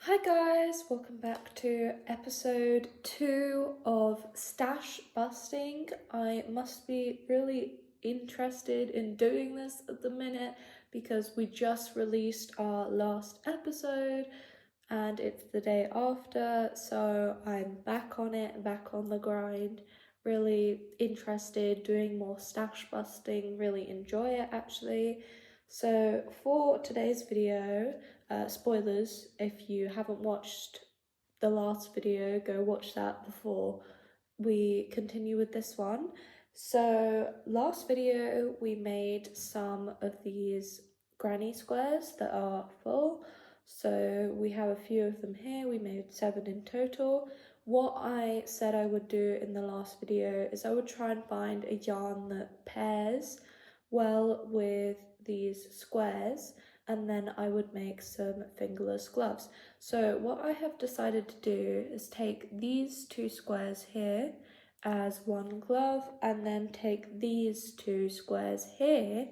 Hi guys, welcome back to episode 2 of Stash Busting. I must be really interested in doing this at the minute because we just released our last episode and it's the day after, so I'm back on it, back on the grind, really interested, doing more stash busting, really enjoy it actually. So for today's video, spoilers, if you haven't watched the last video, go watch that before we continue with this one. So last video we made some of these granny squares that are full. So we have a few of them here, we made 7 in total. What I said I would do in the last video is I would try and find a yarn that pairs well with these squares, and then I would make some fingerless gloves. So what I have decided to do is take these 2 squares here as one glove and then take these 2 squares here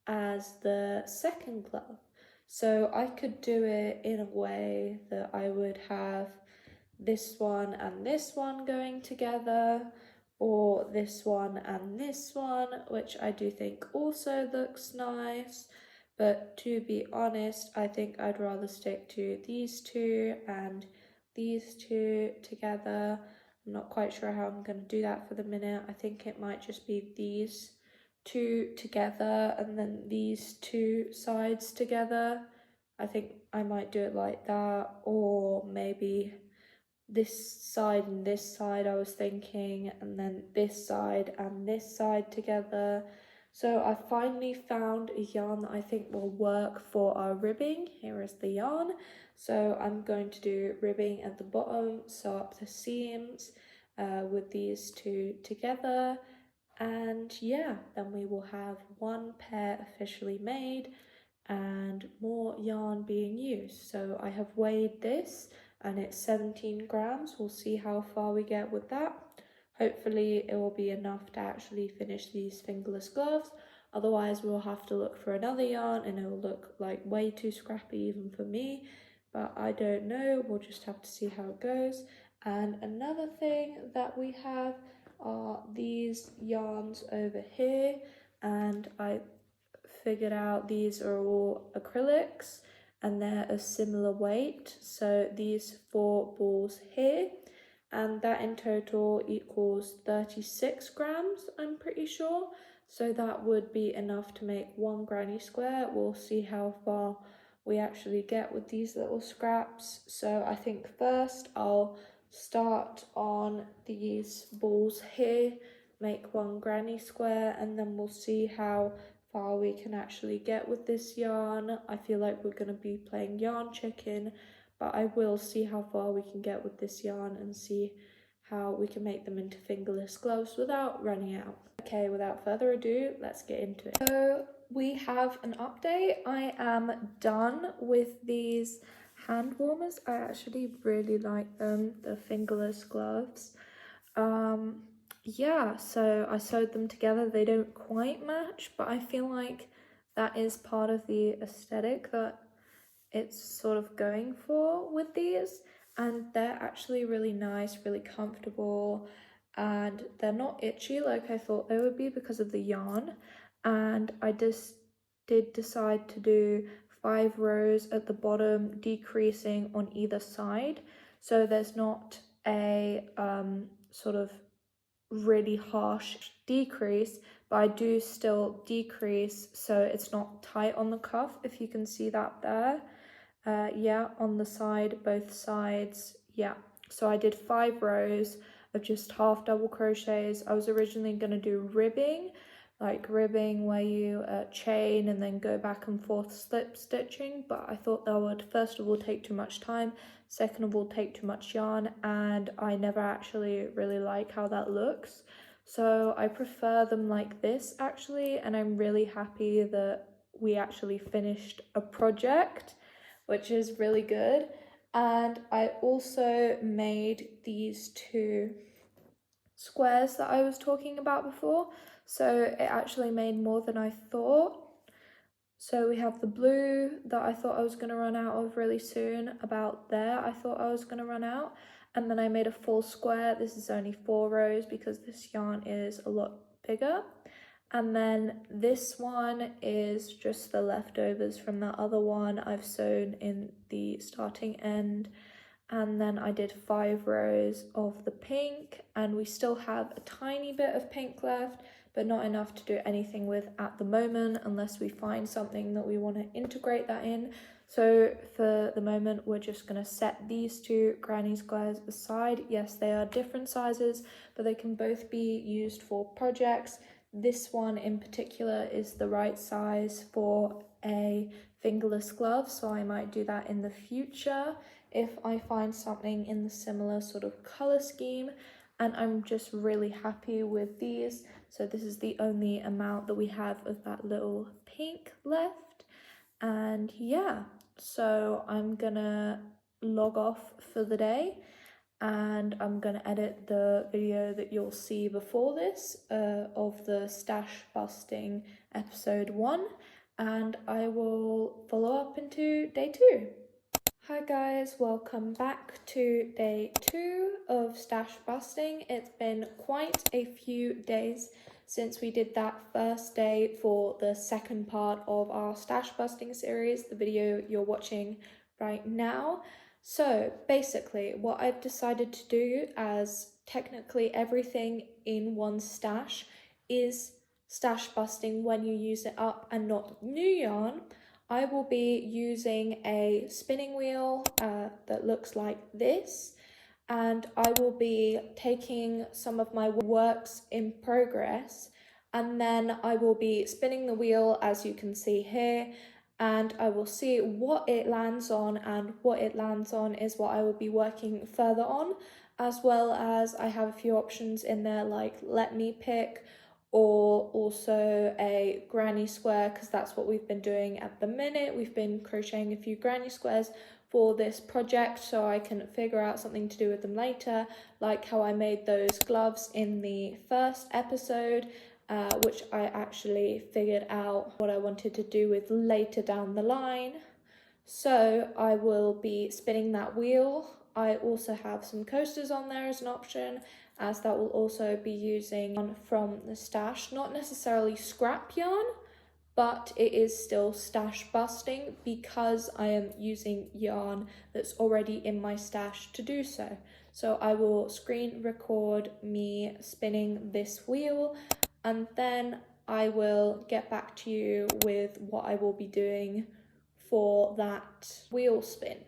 as the second glove. So I could do it in a way that I would have this one and this one going together, or this one and this one, which I do think also looks nice. But to be honest, I think I'd rather stick to these 2 and these 2 together. I'm not quite sure how I'm going to do that for the minute. I think it might just be these 2 together and then these 2 sides together. I think I might do it like that, or maybe this side and this side I was thinking, and then this side and this side together. So I finally found a yarn that I think will work for our ribbing. Here is the yarn. So I'm going to do ribbing at the bottom, sew up the seams with these 2 together, and yeah, then we will have one pair officially made and more yarn being used. So I have weighed this and it's 17 grams. We'll see how far we get with that. Hopefully it will be enough to actually finish these fingerless gloves. Otherwise we'll have to look for another yarn and it will look like way too scrappy even for me. But I don't know, we'll just have to see how it goes. And another thing that we have are these yarns over here, and I figured out these are all acrylics and they're a similar weight. So these 4 balls here, and that in total equals 36 grams, I'm pretty sure. So that would be enough to make one granny square. We'll see how far we actually get with these little scraps. So I think first I'll start on these balls here, make one granny square, and then we'll see how far we can actually get with this yarn. I feel like we're going to be playing yarn chicken, but I will see how far we can get with this yarn and see how we can make them into fingerless gloves without running out. Okay, without further ado, let's get into it. So we have an update. I am done with these hand warmers. I actually really like them, the fingerless gloves. Yeah, so I sewed them together. They don't quite match, but I feel like that is part of the aesthetic that it's sort of going for with these, and they're actually really nice, really comfortable, and they're not itchy like I thought they would be because of the yarn. And I just did decide to do 5 rows at the bottom, decreasing on either side, so there's not a sort of really harsh decrease, but I do still decrease so it's not tight on the cuff, if you can see that there. Yeah, on the side, both sides. Yeah, so I did 5 rows of just half double crochets. I was originally going to do ribbing, like ribbing where you chain and then go back and forth slip stitching, but I thought that would first of all take too much time, second of all take too much yarn, and I never actually really like how that looks. So I prefer them like this actually, and I'm really happy that we actually finished a project, which is really good. And I also made these 2 squares that I was talking about before, so it actually made more than I thought. So we have the blue that I thought I was going to run out of really soon. About there, I thought I was going to run out. And then I made a full square. This is only 4 rows because this yarn is a lot bigger. And then this one is just the leftovers from that other one I've sewn in the starting end. And then I did 5 rows of the pink, and we still have a tiny bit of pink left, but not enough to do anything with at the moment unless we find something that we want to integrate that in. So for the moment, we're just going to set these 2 granny squares aside. Yes, they are different sizes, but they can both be used for projects. This one in particular is the right size for a fingerless glove, so I might do that in the future if I find something in the similar sort of color scheme. And I'm just really happy with these. So this is the only amount that we have of that little pink left. And yeah, so I'm gonna log off for the day, and I'm gonna edit the video that you'll see before this of the stash busting episode 1, and I will follow up into day 2. Hi guys, welcome back to day 2 of stash busting. It's been quite a few days since we did that first day for the second part of our stash busting series, the video you're watching right now. So basically what I've decided to do, as technically everything in one stash is stash busting when you use it up and not new yarn, I will be using a spinning wheel that looks like this, and I will be taking some of my works in progress, and then I will be spinning the wheel as you can see here, and I will see what it lands on, and what it lands on is what I will be working further on, as well as I have a few options in there like let me pick, or also a granny square, because that's what we've been doing at the minute. We've been crocheting a few granny squares for this project so I can figure out something to do with them later, like how I made those gloves in the first episode, which I actually figured out what I wanted to do with later down the line. So I will be spinning that wheel. I also have some coasters on there as an option, as that will also be using yarn from the stash. Not necessarily scrap yarn, but it is still stash busting because I am using yarn that's already in my stash to do so. So I will screen record me spinning this wheel, and then I will get back to you with what I will be doing for that wheel spin.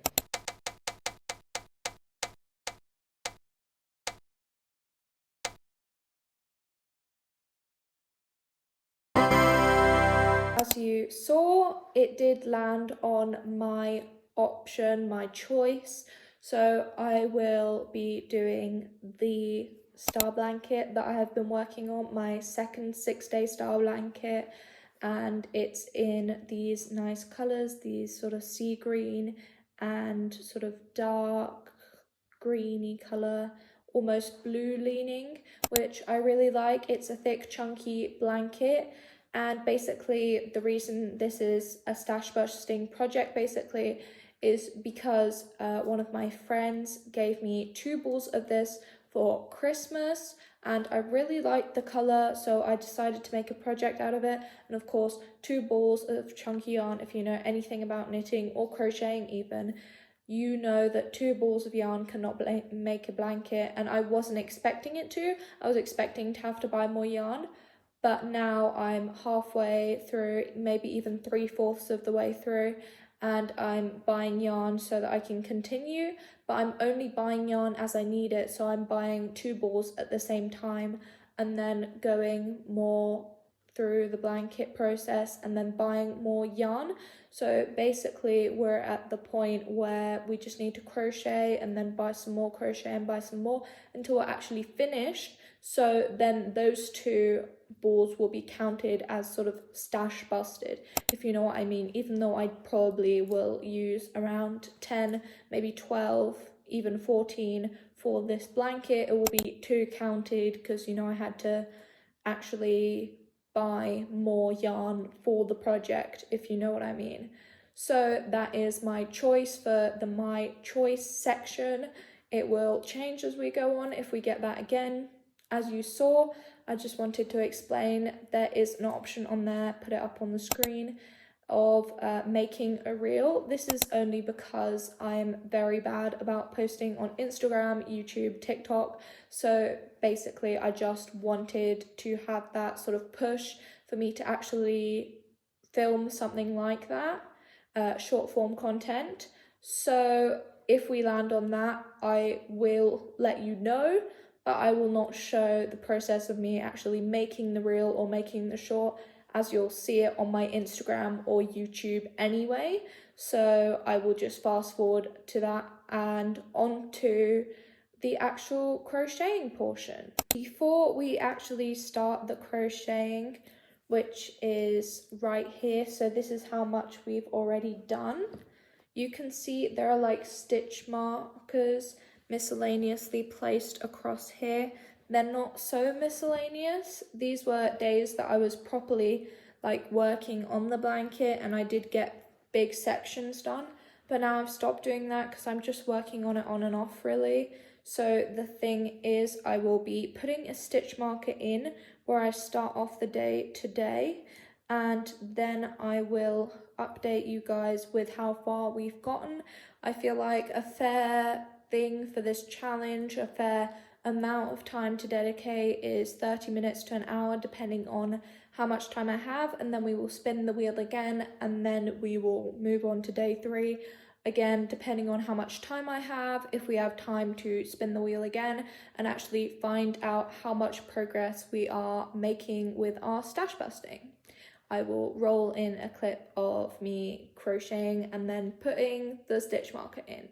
As you saw, it did land on my option, my choice. So I will be doing the star blanket that I have been working on, my second 6-day star blanket, and it's in these nice colors, these sort of sea green and sort of dark greeny color, almost blue leaning, which I really like. It's a thick chunky blanket, and basically the reason this is a stash busting project basically is because one of my friends gave me 2 balls of this for Christmas, and I really liked the color, so I decided to make a project out of it. And of course, 2 balls of chunky yarn, if you know anything about knitting or crocheting even, you know that 2 balls of yarn cannot make a blanket, and I wasn't expecting it to. I was expecting to have to buy more yarn, but now I'm halfway through, maybe even 3/4 of the way through, and I'm buying yarn so that I can continue, but I'm only buying yarn as I need it, so I'm buying 2 balls at the same time and then going more through the blanket process and then buying more yarn. So basically we're at the point where we just need to crochet and then buy some more, crochet and buy some more until we're actually finished. So then those 2 balls will be counted as sort of stash busted, if you know what I mean, even though I probably will use around 10, maybe 12, even 14 for this blanket. It will be 2 counted because, you know, I had to actually buy more yarn for the project, if you know what I mean. So that is my choice for the my choice section. It will change as we go on if we get that again. As you saw, I just wanted to explain there is an option on there, put it up on the screen, of making a reel. This is only because I'm very bad about posting on Instagram, YouTube, TikTok. So basically I just wanted to have that sort of push for me to actually film something like that, short form content. So if we land on that, I will let you know, but I will not show the process of me actually making the reel or making the short, as you'll see it on my Instagram or YouTube anyway. So I will just fast forward to that and on to the actual crocheting portion. Before we actually start the crocheting, which is right here, so this is how much we've already done. You can see there are like stitch markers miscellaneously placed across here. They're not so miscellaneous. These were days that I was properly like working on the blanket and I did get big sections done, but now I've stopped doing that because I'm just working on it on and off really. So the thing is, I will be putting a stitch marker in where I start off the day today, and then I will update you guys with how far we've gotten. I feel like a fair thing for this challenge, a fair amount of time to dedicate is 30 minutes to an hour, depending on how much time I have, and then we will spin the wheel again, and then we will move on to day 3. Again, depending on how much time I have, if we have time to spin the wheel again and actually find out how much progress we are making with our stash busting. I will roll in a clip of me crocheting and then putting the stitch marker in.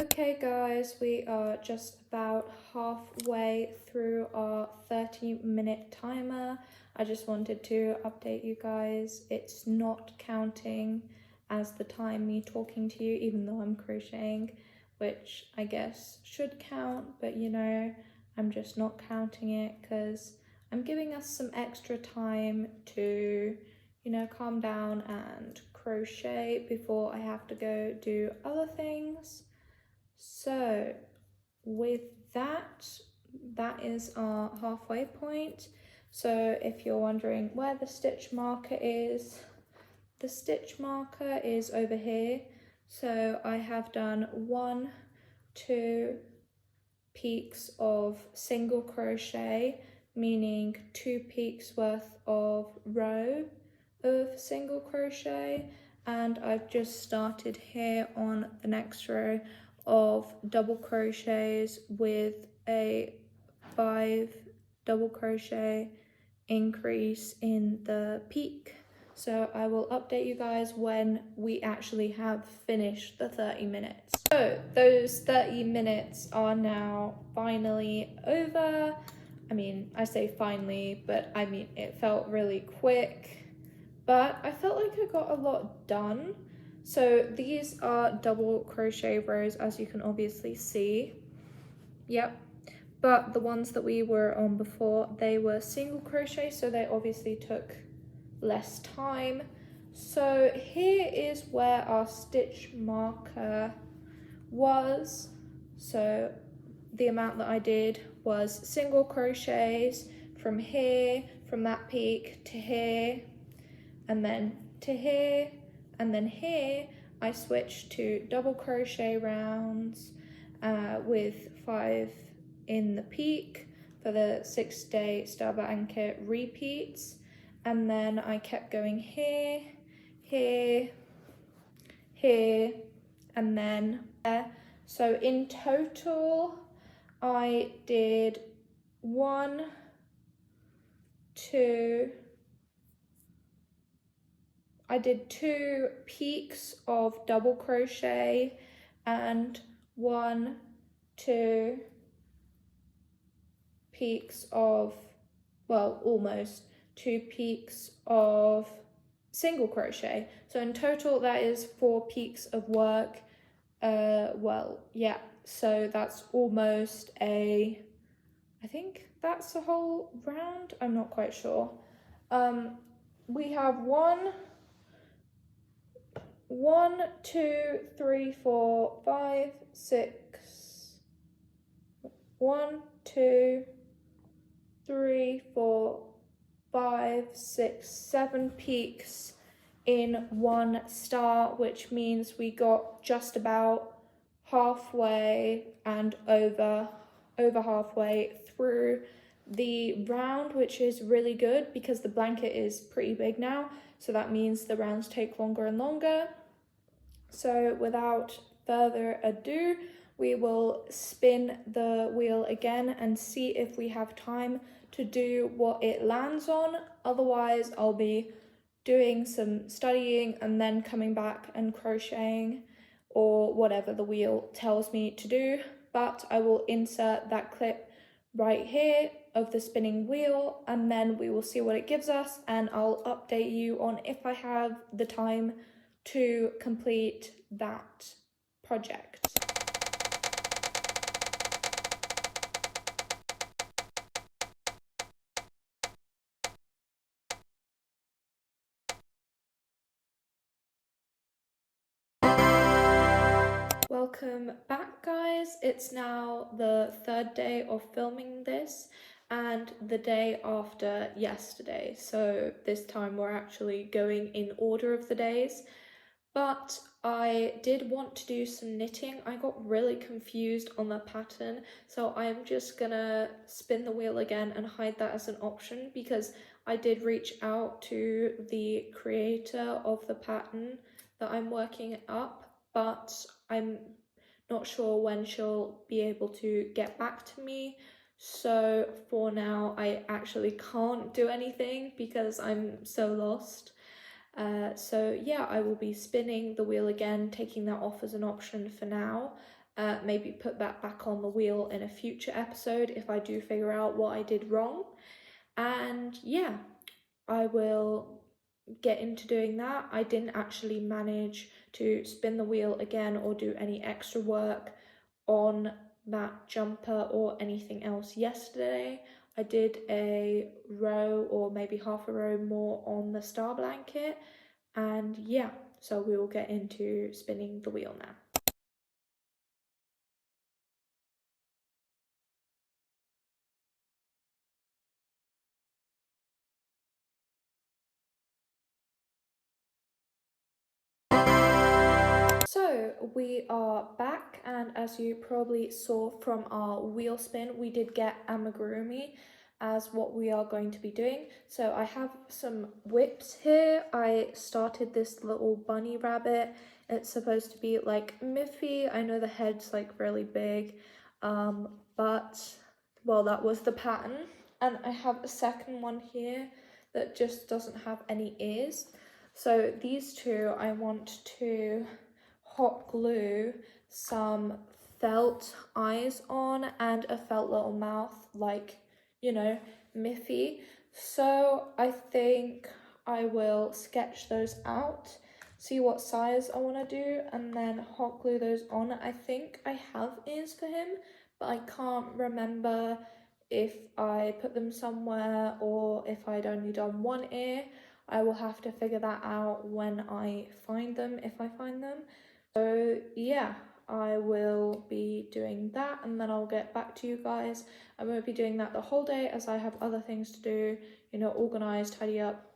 Okay guys, we are just about halfway through our 30-minute timer. I just wanted to update you guys. It's not counting as the time me talking to you, even though I'm crocheting, which I guess should count, but you know, I'm just not counting it because I'm giving us some extra time to, you know, calm down and crochet before I have to go do other things. So with that, that is our halfway point. So if you're wondering where the stitch marker is, the stitch marker is over here. So I have done 1, 2 peaks of single crochet, meaning 2 peaks worth of row of single crochet, and I've just started here on the next row of double crochets with a 5 double crochet increase in the peak. So I will update you guys when we actually have finished the 30 minutes. So those 30 minutes are now finally over. I mean, I say finally, but I mean, it felt really quick, but I felt like I got a lot done. So these are double crochet rows, as you can obviously see. Yep. But the ones that we were on before, they were single crochet, so they obviously took less time. So here is where our stitch marker was. So the amount that I did was single crochets from here, from that peak to here, and then to here, and then here I switched to double crochet rounds with 5 in the peak for the 6-day star blanket repeats, and then I kept going here, here, here, and then there. So in total I did 1, 2, I did 2 peaks of double crochet and 1, 2 peaks of, well, almost 2 peaks of single crochet. So in total that is 4 peaks of work. Well, yeah, so that's almost I think that's a whole round, I'm not quite sure. We have 7 peaks in one star, which means we got just about halfway and over halfway through the round, which is really good because the blanket is pretty big now, so that means the rounds take longer and longer. So without further ado, we will spin the wheel again and see if we have time to do what it lands on. Otherwise, I'll be doing some studying and then coming back and crocheting or whatever the wheel tells me to do. But I will insert that clip right here of the spinning wheel, and then we will see what it gives us, and I'll update you on if I have the time to complete that project. Welcome back, guys. It's now the 3rd day of filming this and the day after yesterday, so this time we're actually going in order of the days. But I did want to do some knitting. I got really confused on the pattern, so I'm just gonna spin the wheel again and hide that as an option, because I did reach out to the creator of the pattern that I'm working up, but I'm not sure when she'll be able to get back to me. So for now, I actually can't do anything because I'm so lost. So yeah, I will be spinning the wheel again, taking that off as an option for now. Maybe put that back on the wheel in a future episode if I do figure out what I did wrong. And yeah, I will get into doing that. I didn't actually manage to spin the wheel again or do any extra work on that jumper or anything else yesterday. I did a row or maybe half a row more on the star blanket, and yeah, so we will get into spinning the wheel now. So we are back, and as you probably saw from our wheel spin, we did get amigurumi as what we are going to be doing. So I have some WIPS here. I started this little bunny rabbit. It's supposed to be like Miffy. I know the head's like really big, but well, that was the pattern. And I have a second one here that just doesn't have any ears. So these two I want to hot glue some felt eyes on and a felt little mouth, like, you know, Miffy. So I think I will sketch those out, see what size I want to do, and then hot glue those on. I think I have ears for him, but I can't remember if I put them somewhere or if I'd only done one ear. I will have to figure that out when I find them, if I find them. So yeah, I will be doing that and then I'll get back to you guys. I won't be doing that the whole day as I have other things to do, you know, organise, tidy up,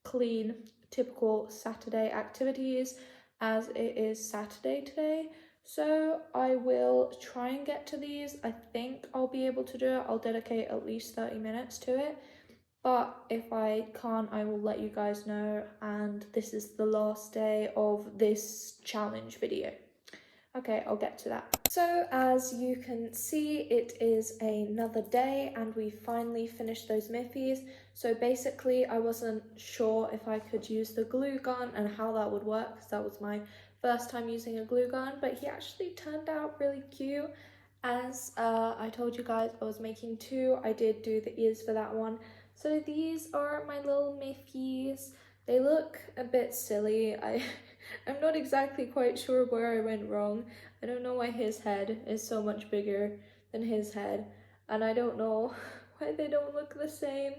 clean, typical Saturday activities, as it is Saturday today. So I will try and get to these. I think I'll be able to do it. I'll dedicate at least 30 minutes to it. But if I can't, I will let you guys know, and this is the last day of this challenge video. Okay, I'll get to that. So as you can see, it is another day and we finally finished those Miffies. So basically I wasn't sure if I could use the glue gun and how that would work, because that was my first time using a glue gun, but he actually turned out really cute. As I told you guys, I was making two. I did do the ears for that one. So these are my little Miffies. They look a bit silly. I'm not exactly quite sure where I went wrong. I don't know why his head is so much bigger than his head, and I don't know why they don't look the same.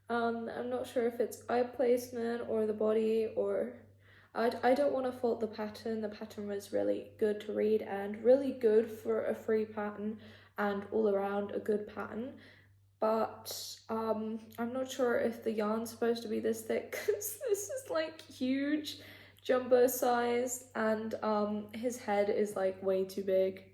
I'm not sure if it's eye placement or the body, or I don't want to fault the pattern. The pattern was really good to read and really good for a free pattern and all around a good pattern. But I'm not sure if the yarn's supposed to be this thick, because this is like huge jumbo size, and his head is like way too big.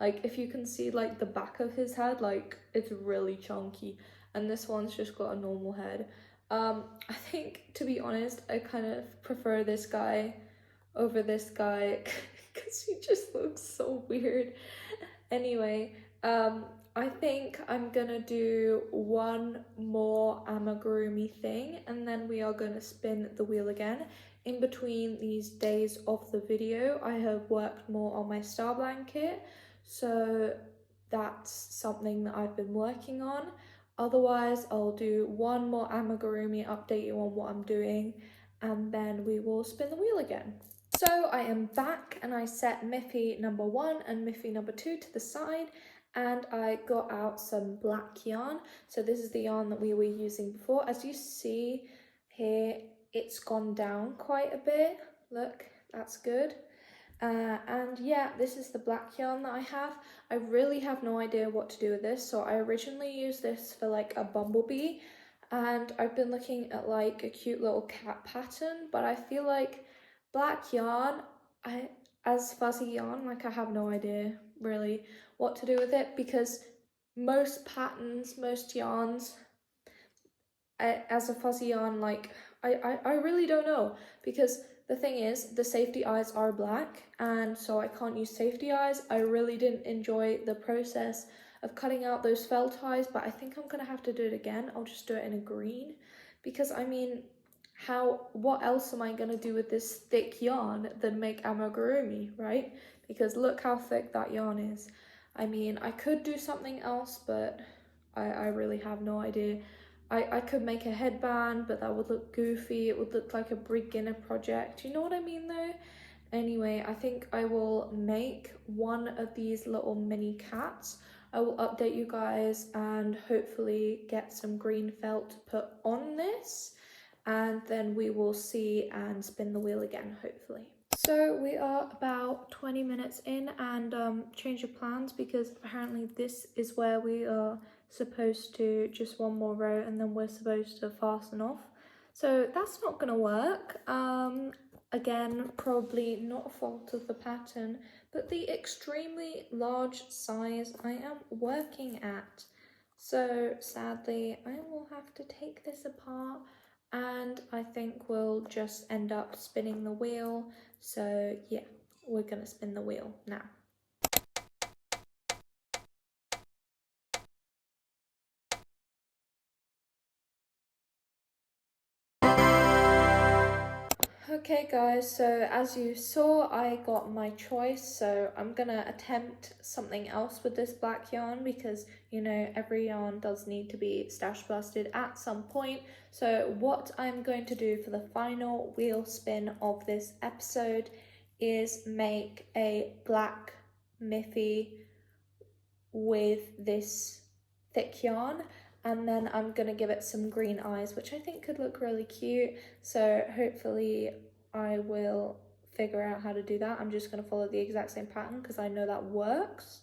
Like if you can see like the back of his head, like it's really chunky, and this one's just got a normal head. I think, to be honest, I kind of prefer this guy over this guy because he just looks so weird. Anyway, I think I'm gonna do one more amigurumi thing, and then we are gonna spin the wheel again. In between these days of the video, I have worked more on my star blanket, so that's something that I've been working on. Otherwise, I'll do one more amigurumi, update you on what I'm doing, and then we will spin the wheel again. So I am back, and I set Miffy number 1 and Miffy number 2 to the side, and I got out some black yarn. So this is the yarn that we were using before. As you see here, it's gone down quite a bit. Look, that's good. And yeah, this is the black yarn that I have. I really have no idea what to do with this. So I originally used this for like a bumblebee, and I've been looking at like a cute little cat pattern, but I feel like black yarn, as fuzzy yarn, like I have no idea really what to do with it, because most patterns, most yarns, as a fuzzy yarn, like I really don't know, because the thing is, the safety eyes are black, and so I can't use safety eyes. I really didn't enjoy the process of cutting out those felt eyes, but I think I'm gonna have to do it again. I'll just do it in a green, because I mean, what else am I gonna do with this thick yarn than make amigurumi, right? Because look how thick that yarn is. I mean, I could do something else, but I really have no idea. I could make a headband, but that would look goofy. It would look like a beginner project. You know what I mean though? Anyway, I think I will make one of these little mini cats. I will update you guys and hopefully get some green felt to put on this, and then we will see and spin the wheel again, hopefully. So we are about 20 minutes in, and change of plans, because apparently this is where we are supposed to just one more row, and then we're supposed to fasten off. So that's not gonna work. Again, probably not a fault of the pattern, but the extremely large size I am working at. So sadly, I will have to take this apart, and I think we'll just end up spinning the wheel. So yeah, we're gonna spin the wheel now. Okay guys, so as you saw, I got my choice, so I'm gonna attempt something else with this black yarn, because you know every yarn does need to be stash busted at some point. So what I'm going to do for the final wheel spin of this episode is make a black Miffy with this thick yarn, and then I'm gonna give it some green eyes, which I think could look really cute. So hopefully I will figure out how to do that. I'm just gonna follow the exact same pattern because I know that works.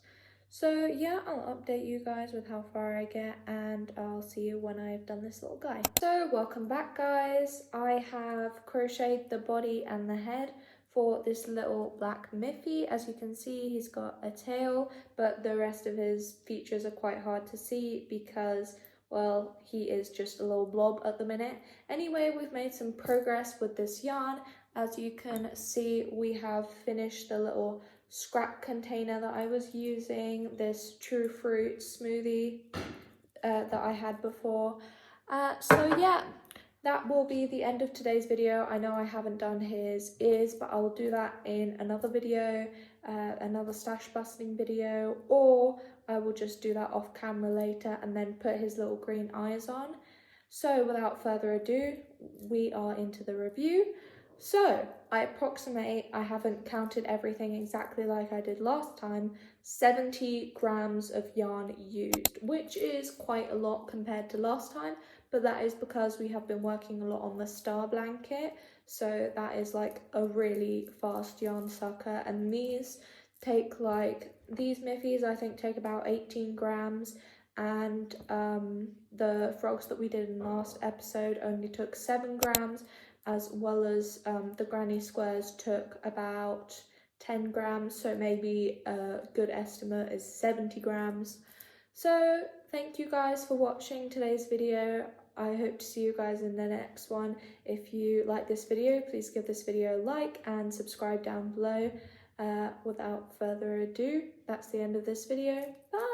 So yeah, I'll update you guys with how far I get, and I'll see you when I've done this little guy. So welcome back guys. I have crocheted the body and the head for this little black Miffy. As you can see, he's got a tail, but the rest of his features are quite hard to see because, well, he is just a little blob at the minute. Anyway, we've made some progress with this yarn. As you can see, we have finished the little scrap container that I was using, this true fruit smoothie that I had before. So yeah, that will be the end of today's video. I know I haven't done his ears, but I will do that in another video, another stash busting video, or I will just do that off camera later and then put his little green eyes on. So without further ado, we are into the review. So I approximate, I haven't counted everything exactly like I did last time, 70 grams of yarn used, which is quite a lot compared to last time, but that is because we have been working a lot on the star blanket, so that is like a really fast yarn sucker. And these take these Miffies I think take about 18 grams, and the frogs that we did in the last episode only took 7 grams, as well as the granny squares took about 10 grams, so maybe a good estimate is 70 grams. So thank you guys for watching today's video. I hope to see you guys in the next one. If you like this video, please give this video a like and subscribe down below. Without further ado, that's the end of this video. Bye!